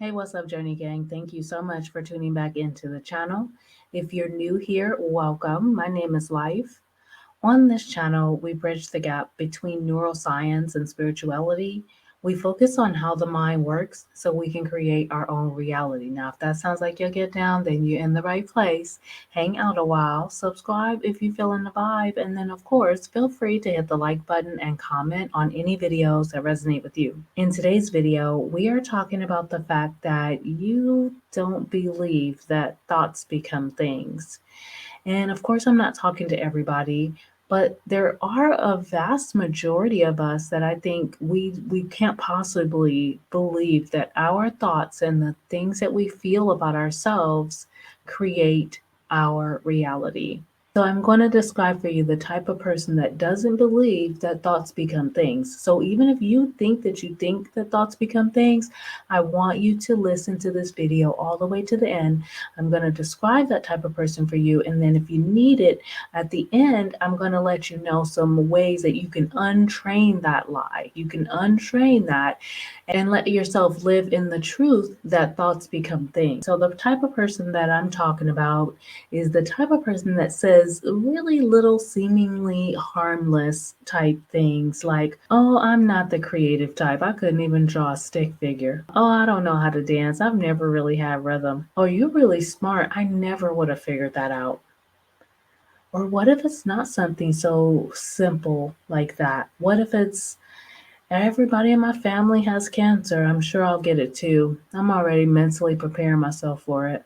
Hey, what's up, Journey Gang? Thank you so much for tuning back into the channel. If you're new here, welcome. My name is Life. On this channel, we bridge the gap between neuroscience and spirituality. We focus on how the mind works so we can create our own reality. Now, if that sounds like you'll get down, then you're in the right place. Hang out a while, subscribe if you feel in the vibe, and then, of course, feel free to hit the like button and comment on any videos that resonate with you. In today's video, we are talking about the fact that you don't believe that thoughts become things. And of course, I'm not talking to everybody, but there are a vast majority of us that I think we can't possibly believe that our thoughts and the things that we feel about ourselves create our reality. So I'm going to describe for you the type of person that doesn't believe that thoughts become things. So even if you think that thoughts become things, I want you to listen to this video all the way to the end. I'm going to describe that type of person for you. And then if you need it at the end, I'm going to let you know some ways that you can untrain that lie. You can untrain that and let yourself live in the truth that thoughts become things. So the type of person that I'm talking about is the type of person that says really little, seemingly harmless type things like, oh, I'm not the creative type. I couldn't even draw a stick figure. Oh, I don't know how to dance. I've never really had rhythm. Oh, you're really smart. I never would have figured that out. Or what if it's not something so simple like that? What if it's everybody in my family has cancer? I'm sure I'll get it too. I'm already mentally preparing myself for it.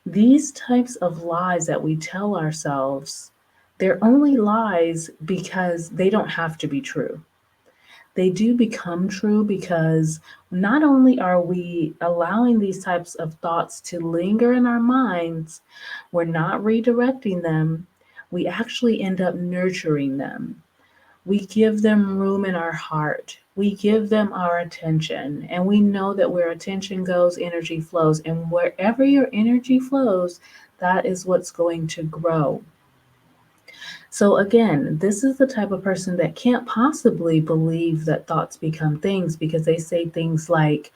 These types of lies that we tell ourselves, they're only lies because they don't have to be true. They do become true because not only are we allowing these types of thoughts to linger in our minds, we're not redirecting them, we actually end up nurturing them. We give them room in our heart. We give them our attention. And we know that where attention goes, energy flows. And wherever your energy flows, that is what's going to grow. So, again, this is the type of person that can't possibly believe that thoughts become things because they say things like,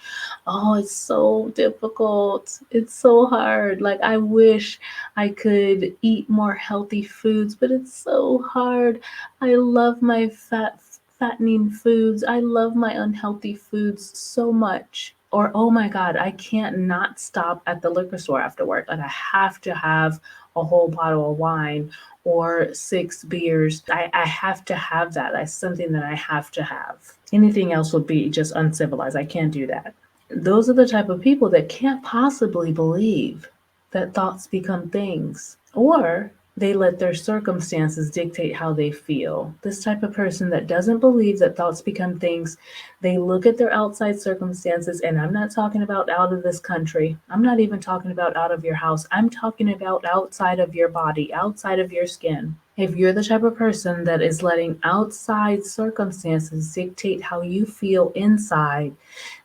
oh, it's so difficult. It's so hard. Like, I wish I could eat more healthy foods, but it's so hard. I love my fattening foods. I love my unhealthy foods so much. Or, oh my God, I can't not stop at the liquor store after work. Like, I have to have a whole bottle of wine or 6 beers. I have to have that. That's something that I have to have. Anything else would be just uncivilized. I can't do that. Those are the type of people that can't possibly believe that thoughts become things, or they let their circumstances dictate how they feel. This type of person that doesn't believe that thoughts become things, they look at their outside circumstances, and I'm not talking about out of this country. I'm not even talking about out of your house. I'm talking about outside of your body, outside of your skin. If you're the type of person that is letting outside circumstances dictate how you feel inside,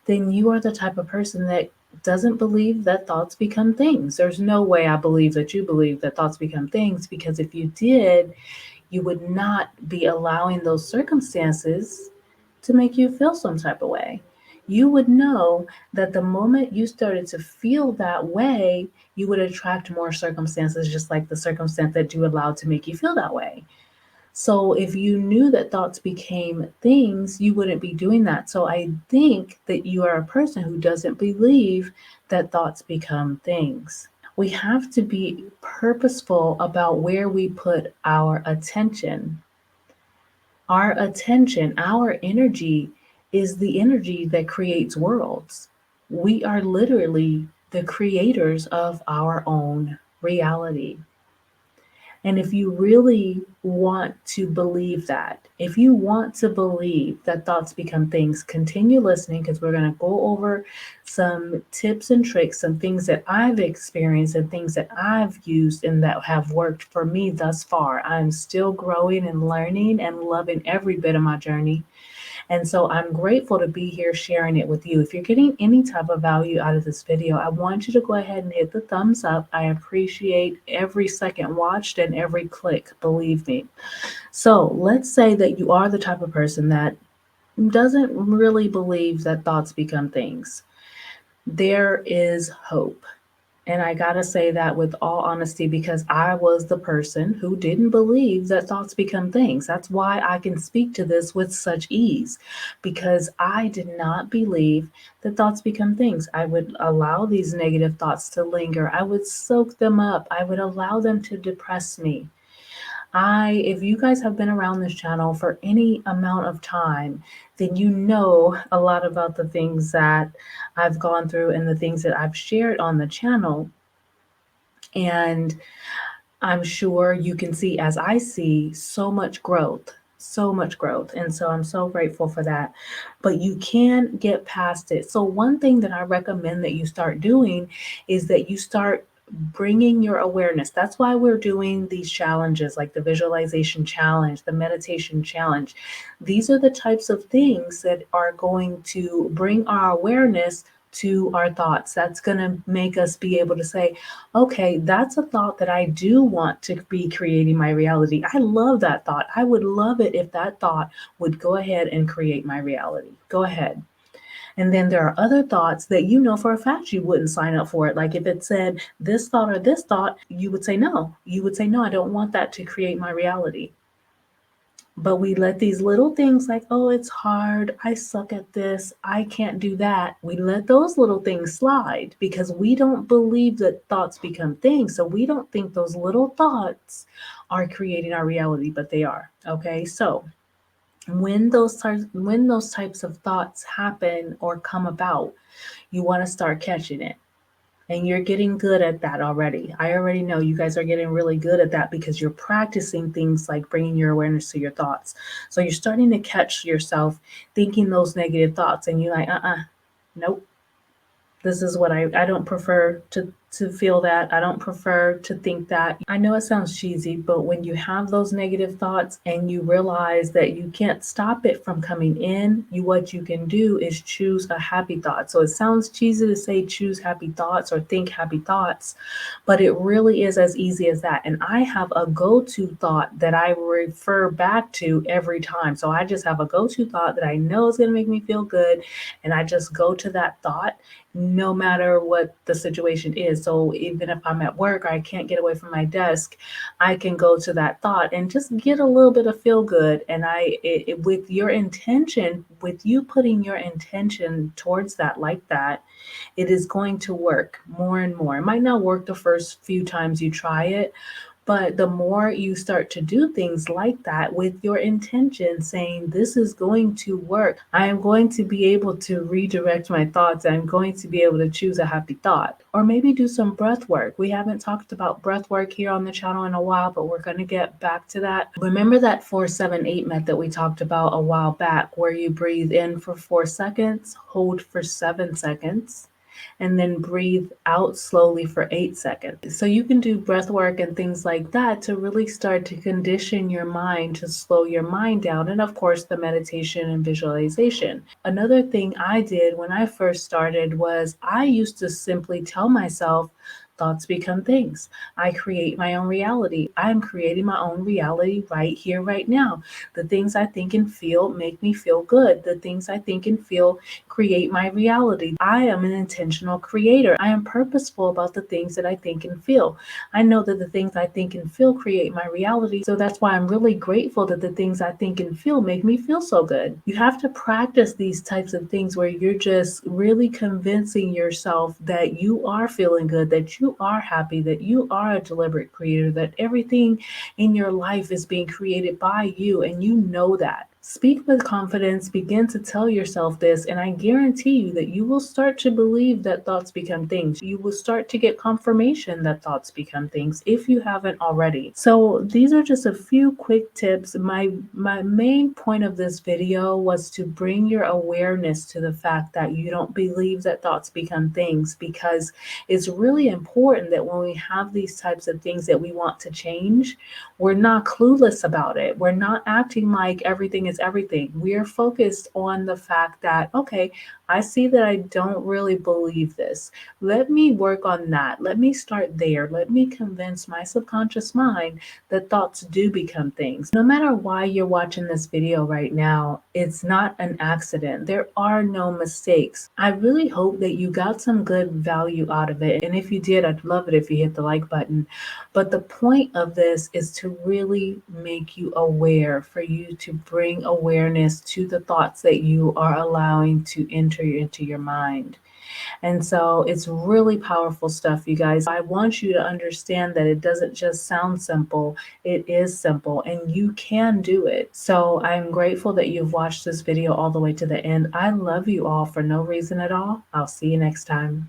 then you are the type of person that doesn't believe that thoughts become things. There's no way I believe that you believe that thoughts become things, because if you did, you would not be allowing those circumstances to make you feel some type of way. You would know that the moment you started to feel that way, you would attract more circumstances, just like the circumstance that you allowed to make you feel that way. So if you knew that thoughts became things, you wouldn't be doing that. So I think that you are a person who doesn't believe that thoughts become things. We have to be purposeful about where we put our attention. Our attention, our energy is the energy that creates worlds. We are literally the creators of our own reality. And if you really want to believe that, if you want to believe that thoughts become things, continue listening, because we're going to go over some tips and tricks, some things that I've experienced and things that I've used and that have worked for me thus far. I'm still growing and learning and loving every bit of my journey. And so I'm grateful to be here sharing it with you. If you're getting any type of value out of this video, I want you to go ahead and hit the thumbs up. I appreciate every second watched and every click, believe me. So let's say that you are the type of person that doesn't really believe that thoughts become things. There is hope. And I gotta say that with all honesty, because I was the person who didn't believe that thoughts become things. That's why I can speak to this with such ease, because I did not believe that thoughts become things. I would allow these negative thoughts to linger, I would soak them up, I would allow them to depress me. If you guys have been around this channel for any amount of time, then you know a lot about the things that I've gone through and the things that I've shared on the channel. And I'm sure you can see, as I see, so much growth, so much growth. And so I'm so grateful for that. But you can get past it. So, one thing that I recommend that you start doing is that you start bringing your awareness. That's why we're doing these challenges like the visualization challenge, the meditation challenge. These are the types of things that are going to bring our awareness to our thoughts. That's going to make us be able to say, okay, that's a thought that I do want to be creating my reality. I love that thought. I would love it if that thought would go ahead and create my reality. Go ahead. And then there are other thoughts that you know for a fact you wouldn't sign up for it. Like if it said this thought or this thought, you would say no. You would say, no, I don't want that to create my reality. But we let these little things like, oh, it's hard, I suck at this, I can't do that. We let those little things slide because we don't believe that thoughts become things. So we don't think those little thoughts are creating our reality, but they are. Okay. So when those types of thoughts happen or come about, you want to start catching it. And you're getting good at that already. I already know you guys are getting really good at that because you're practicing things like bringing your awareness to your thoughts. So you're starting to catch yourself thinking those negative thoughts, and you're like, nope, this is what I don't prefer to feel that. I don't prefer to think that. I know it sounds cheesy, but when you have those negative thoughts and you realize that you can't stop it from coming in, what you can do is choose a happy thought. So it sounds cheesy to say choose happy thoughts or think happy thoughts, but it really is as easy as that. And I have a go-to thought that I refer back to every time. So I just have a go-to thought that I know is going to make me feel good, and I just go to that thought no matter what the situation is. So even if I'm at work or I can't get away from my desk, I can go to that thought and just get a little bit of feel good. And with your intention, with you putting your intention towards that like that, it is going to work more and more. It might not work the first few times you try it, but the more you start to do things like that with your intention, saying, this is going to work, I am going to be able to redirect my thoughts, I'm going to be able to choose a happy thought. Or maybe do some breath work. We haven't talked about breath work here on the channel in a while, but we're going to get back to that. Remember that 4-7-8 method we talked about a while back, where you breathe in for 4 seconds, hold for 7 seconds, and then breathe out slowly for 8 seconds. So you can do breath work and things like that to really start to condition your mind, to slow your mind down. And of course, the meditation and visualization. Another thing I did when I first started was I used to simply tell myself, thoughts become things. I create my own reality. I'm creating my own reality right here, right now. The things I think and feel make me feel good. The things I think and feel create my reality. I am an intentional creator. I am purposeful about the things that I think and feel. I know that the things I think and feel create my reality. So that's why I'm really grateful that the things I think and feel make me feel so good. You have to practice these types of things where you're just really convincing yourself that you are feeling good, that you are happy, that you are a deliberate creator, that everything in your life is being created by you, and you know that. Speak with confidence, begin to tell yourself this, and I guarantee you that you will start to believe that thoughts become things. You will start to get confirmation that thoughts become things if you haven't already. So these are just a few quick tips. My main point of this video was to bring your awareness to the fact that you don't believe that thoughts become things, because it's really important that when we have these types of things that we want to change, we're not clueless about it. We're not acting like everything is everything. We're focused on the fact that, okay, I see that I don't really believe this. Let me work on that. Let me start there. Let me convince my subconscious mind that thoughts do become things. No matter why you're watching this video right now, it's not an accident. There are no mistakes. I really hope that you got some good value out of it. And if you did, I'd love it if you hit the like button. But the point of this is to really make you aware, for you to bring awareness to the thoughts that you are allowing to enter into your mind. And so it's really powerful stuff, you guys. I want you to understand that it doesn't just sound simple, it is simple and you can do it. So I'm grateful that you've watched this video all the way to the end. I love you all for no reason at all. I'll see you next time.